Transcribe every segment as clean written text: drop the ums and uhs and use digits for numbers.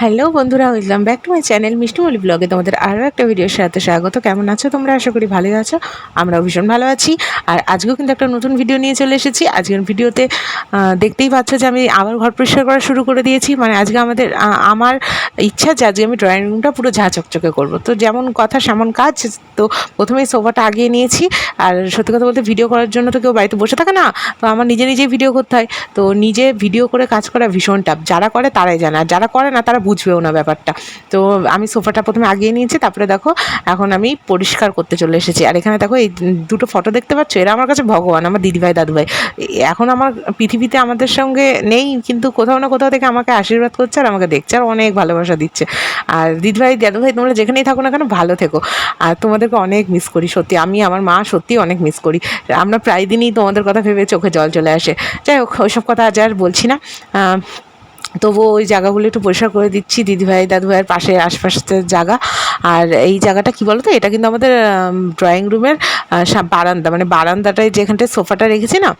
Hello বন্ধুরা, welcome back to my channel মিষ্টিমলি ব্লগে তোমাদের আরও একটা ভিডিওর সাথে স্বাগত। কেমন আছো তোমরা? আশা করি ভালোই আছো। আমরাও ভীষণ ভালো আছি। আর আজকেও কিন্তু একটা নতুন ভিডিও নিয়ে চলে এসেছি। আজকের ভিডিওতে দেখতেই পাচ্ছ যে আমি আবার ঘর পরিষ্কার করা শুরু করে দিয়েছি। মানে আজকে আমার ইচ্ছা যে আজকে আমি ড্রয়িং রুমটা পুরো ঝাঁ চকচকে করবো। তো যেমন কথা সেমন কাজ। তো প্রথমেই সোফাটা আগিয়ে নিয়েছি। আর সত্যি কথা বলতে ভিডিও করার জন্য তো কেউ বাড়িতে বসে থাকে না, তো আমার নিজেই ভিডিও করতে হয়। তো নিজে ভিডিও করে কাজ করা ভীষণ টাফ। যারা করে তারাই জানে, আর যারা করে না তারা বুঝবেও না ব্যাপারটা। তো আমি সোফাটা প্রথমে আগিয়ে নিয়েছি, তারপরে দেখো এখন আমি পরিষ্কার করতে চলে এসেছি। আর এখানে দেখো এই দুটো ফটো দেখতে পাচ্ছ, এরা আমার কাছে ভগবান, আমার দিদিভাই দাদুভাই। এখন আমার পৃথিবীতে আমাদের সঙ্গে নেই, কিন্তু কোথাও না কোথাও থেকে আমাকে আশীর্বাদ করছে আর আমাকে দেখছে আর অনেক ভালোবাসা দিচ্ছে। আর দিদিভাই দাদুভাই তোমরা যেখানেই থাকো না কেন ভালো থেকো। আর তোমাদেরকে অনেক মিস করি সত্যি, আমি আমার মা সত্যি অনেক মিস করি। আমরা প্রায় দিনই তোমাদের কথা ভেবে চোখে জল চলে আসে। যাই হোক, ওইসব কথা আজ আর বলছি না। তবুও ওই জায়গাগুলো একটু পরিষ্কার করে দিচ্ছি, দিদিভাই দাদুভাইয়ের পাশে আশপাশের জায়গা। আর এই জায়গাটা কী বলো তো, এটা কিন্তু আমাদের ড্রয়িং রুমের বারান্দা, মানে বারান্দাটায় যেখানটায় সোফাটা রেখেছি না,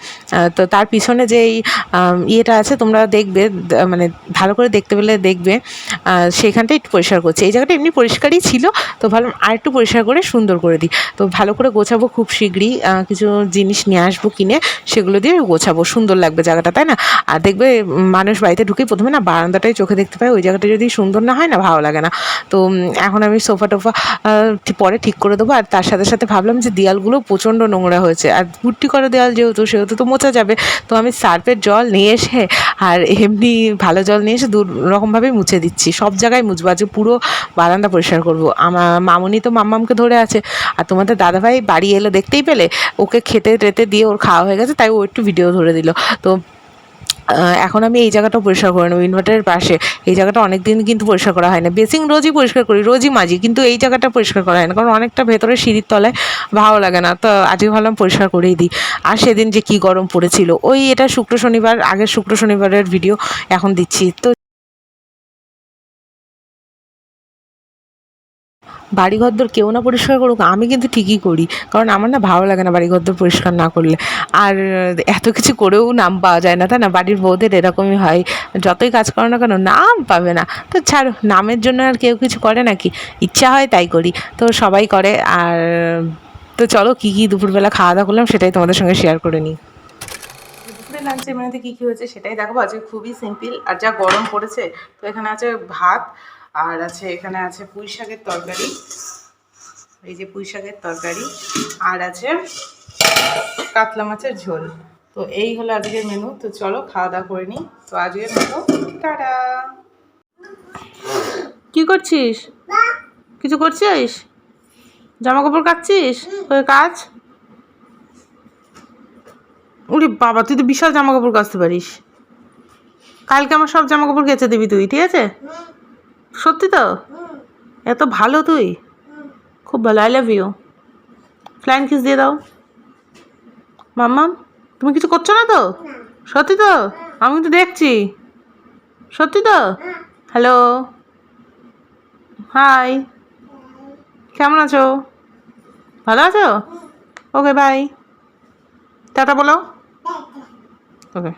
তো তার পিছনে যে এই ইয়েটা আছে তোমরা দেখবে, মানে ভালো করে দেখতে পেলে দেখবে, সেখানটায় একটু পরিষ্কার করছি। এই জায়গাটা এমনি পরিষ্কারই ছিল, তো ভাবলাম আর একটু পরিষ্কার করে সুন্দর করে দিই। তো ভালো করে গোছাবো খুব শীঘ্রই, কিছু জিনিস নিয়ে আসবো কিনে, সেগুলো দিয়ে গোছাবো, সুন্দর লাগবে জায়গাটা, তাই না? আর দেখবে মানুষ বাড়িতে ঢুকেই প্রথমে না বারান্দাটাই চোখে দেখতে পায়, ওই জায়গাটা যদি সুন্দর না হয় না ভালো লাগে না। তো এখন আমি সোফা টোফা পরে ঠিক করে দেবো। আর তার সাথে সাথে ভাবলাম যে দেয়ালগুলো প্রচণ্ড নোংরা হয়েছে, আর পুট্টি করা দেয়াল সেহেতু তো মোছা যাবে। তো আমি সার্ফের জল নিয়ে এসে আর এমনি ভালো জল নিয়ে এসে দু রকমভাবেই মুছে দিচ্ছি, সব জায়গায় মুছবো। আজকে পুরো বারান্দা পরিষ্কার করবো। আমার মামুনি তো মাম্মামকে ধরে আছে, আর তোমাদের দাদাভাই বাড়ি এলো দেখতেই পেলে, ওকে খেতে টেতে দিয়ে ওর খাওয়া হয়ে গেছে, তাই ও একটু ভিডিও ধরে দিল। তো এখন আমি এই জায়গাটাও পরিষ্কার করে নেবো, ইনভার্টারের পাশে। এই জায়গাটা অনেক দিন কিন্তু পরিষ্কার করা হয় না। বেসিং রোজই পরিষ্কার করি, রোজই মাজি, কিন্তু এই জায়গাটা পরিষ্কার করা হয় না, কারণ অনেকটা ভেতরে সিঁড়ির তলায়, ভালো লাগে না। তো আজকে ভাবলাম পরিষ্কার করেই দিই। আর সেদিন যে কী গরম পড়েছিল, ওই এটা আগের শুক্র শনিবারের ভিডিও এখন দিচ্ছি। তো বাড়িঘরদোর কেউ না পরিষ্কার করুক, আমি কিন্তু ঠিকই করি, কারণ আমার না ভালো লাগে না বাড়িঘরদোর পরিষ্কার না করলে। আর এত কিছু করেও নাম পাওয়া যায় না, তাই না? বাড়ির বউদের এরকমই হয়, যতই কাজ করো না কেন নাম পাবে না। তো ছাড়ো, নামের জন্য আর কেউ কিছু করে নাকি? ইচ্ছা হয় তাই করি, তো সবাই করে। আর তো চলো, কী কী দুপুরবেলা খাওয়া দাওয়া করলাম সেটাই তোমাদের সঙ্গে শেয়ার করে নিই। দুপুরে লাঞ্চের মেনুতে কী কী হয়েছে সেটাই দেখাবো। আজকে খুবই সিম্পল, আর যা গরম পড়েছে। তো এখানে আছে ভাত, আর এখানে আছে পুঁই শাকের তরকারি, এই যে পুঁই শাকের তরকারি, আর আছে কাতলা মাছের ঝোল। তো এই হলো আজকের মেনু। তো চলো খাওয়া দাওয়া করে নিই। তো আজকের মেনু, টাটা। কি করছিস? কিছু করছিস? জামা কাপড় কাচ্ছিস? ওই কাজ। উরে বাবা, তুই তো বিশাল জামা কাপড় কাচতে পারিস। কালকে আমার সব জামা কাপড় কেচে দিবি তুই, ঠিক আছে? সত্যি তো? এত ভালো তুই, খুব ভালো। I love you. Flying kiss দিয়ে দাও। মাম্মাম, তুমি কিছু করছো না তো? সত্যি তো? আমি তো দেখছি। সত্যি তো? হ্যালো, হাই, কেমন আছো? ভালো আছো? ওকে, বাই, টাটা বলো। ওকে।